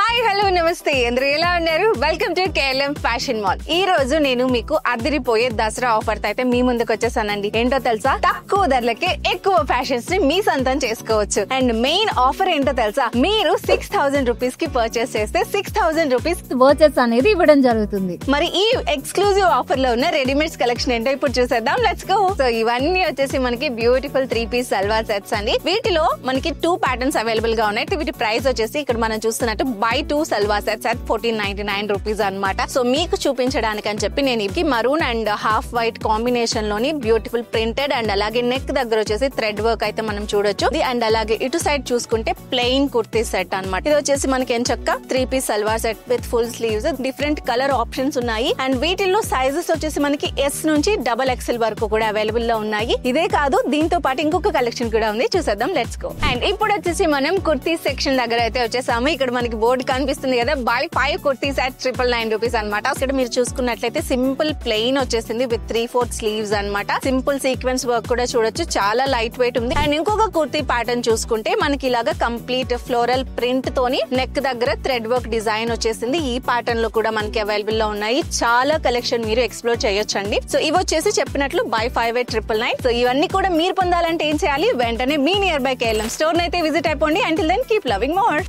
Hi hello నమస్తే అందరూ ఎలా ఉన్నారు? Welcome to KLM fashion mall. ఈ రోజు నేను మీకు అదిరిపోయే దసరా ఆఫర్ తో అయితే మీ ముందుకు వచ్చేసానండి. ఏంటో తెలుసా? తక్కువ ధరలకే ఎక్కువ ఫ్యాషన్స్ ని మీ సొంతం చేసుకోవచ్చు. అండ్ మెయిన్ ఆఫర్ ఏంటో తెలుసా? మీరు 6000 రూపీస్ కి పర్చేస్ చేస్తే 6000 రూపీస్ వోచర్స్ అనేది ఇవ్వడం జరుగుతుంది. మరి ఈ ఎక్స్క్లూజివ్ ఆఫర్ లో ఉన్న రెడీమేడ్స్ కలెక్షన్ ఏంటో ఇప్పుడు చూసేద్దాం. Let's go. సో ఇవన్నీ వచ్చేసి మనకి బ్యూటిఫుల్ 3-piece సల్వార్ సెట్స్ అండి. వీటిలో మనకి 2 ప్యాటర్న్స్ అవైలబుల్ గా ఉన్నాయి. వీటి ప్రైస్ వచ్చేసి ఇక్కడ మనం చూస్తున్నట్టు by 2 salwar sets at 1499 rupees అన్నమాట. సో మీకు చూపించడానికి అని చెప్పి నేను ఇది maroon and half white combination లోని బ్యూటిఫుల్ ప్రింటెడ్ అండ్ అలాగే నెక్ దగ్గర వచ్చేసి థ్రెడ్ వర్క్ అయితే మనం చూడొచ్చు. అండ్ అలాగే ఇటు సైడ్ చూసుకుంటే ప్లెయిన్ కుర్తీ సెట్ అన్నమాట. ఇది వచ్చేసి మనకి ఎంచక్క 3-piece salwar set with full sleeves. Different colour options ఉన్నాయి అండ్ వీటిల్లో సైజెస్ వచ్చేసి మనకి S నుంచి XXL వరకు కూడా అవైలబుల్ లో ఉన్నాయి. ఇదే కాదు, దీంతో పాటు ఇంకొక కలెక్షన్ కూడా ఉంది, చూసేద్దాం. Let's go. అండ్ ఇప్పుడు వచ్చేసి మనం కుర్తీ సెక్షన్ దగ్గర అయితే వచ్చేసాము. ఇక్కడ మనకి బోర్డు కనిపిస్తుంది కదా, బై 5 కుర్తీస్ at 999 రూపీస్ అనమాట. ఇక్కడ మీరు చూసుకున్నట్లయితే సింపుల్ ప్లెయిన్ వచ్చేసింది విత్ 3/4 స్లీవ్స్ అనమాట. సింపుల్ సీక్వెన్స్ వర్క్ కూడా చూడొచ్చు, చాలా లైట్ వెయిట్ ఉంది. అండ్ ఇంకొక కుర్తీ ప్యాటర్న్ చూసుకుంటే మనకి ఇలాగా కంప్లీట్ ఫ్లోరల్ ప్రింట్ తోని నెక్ దగ్గర థ్రెడ్ వర్క్ డిజైన్ వచ్చేసింది. ఈ ప్యాటర్న్ లో కూడా మనకి అవైలబుల్ లో ఉన్నాయి. చాలా కలెక్షన్ మీరు ఎక్స్ప్లోర్ చేయొచ్చండి. సో ఇవి వచ్చేసి చెప్పినట్లు బై 5 at 999. సో ఇవన్నీ కూడా మీరు పొందాలంటే ఏం చేయాలి? వెంటనే మీ నియర్ బై కేఎల్ఎం స్టోర్ అయితే విజిట్ అయిపోండి. Until then keep loving more.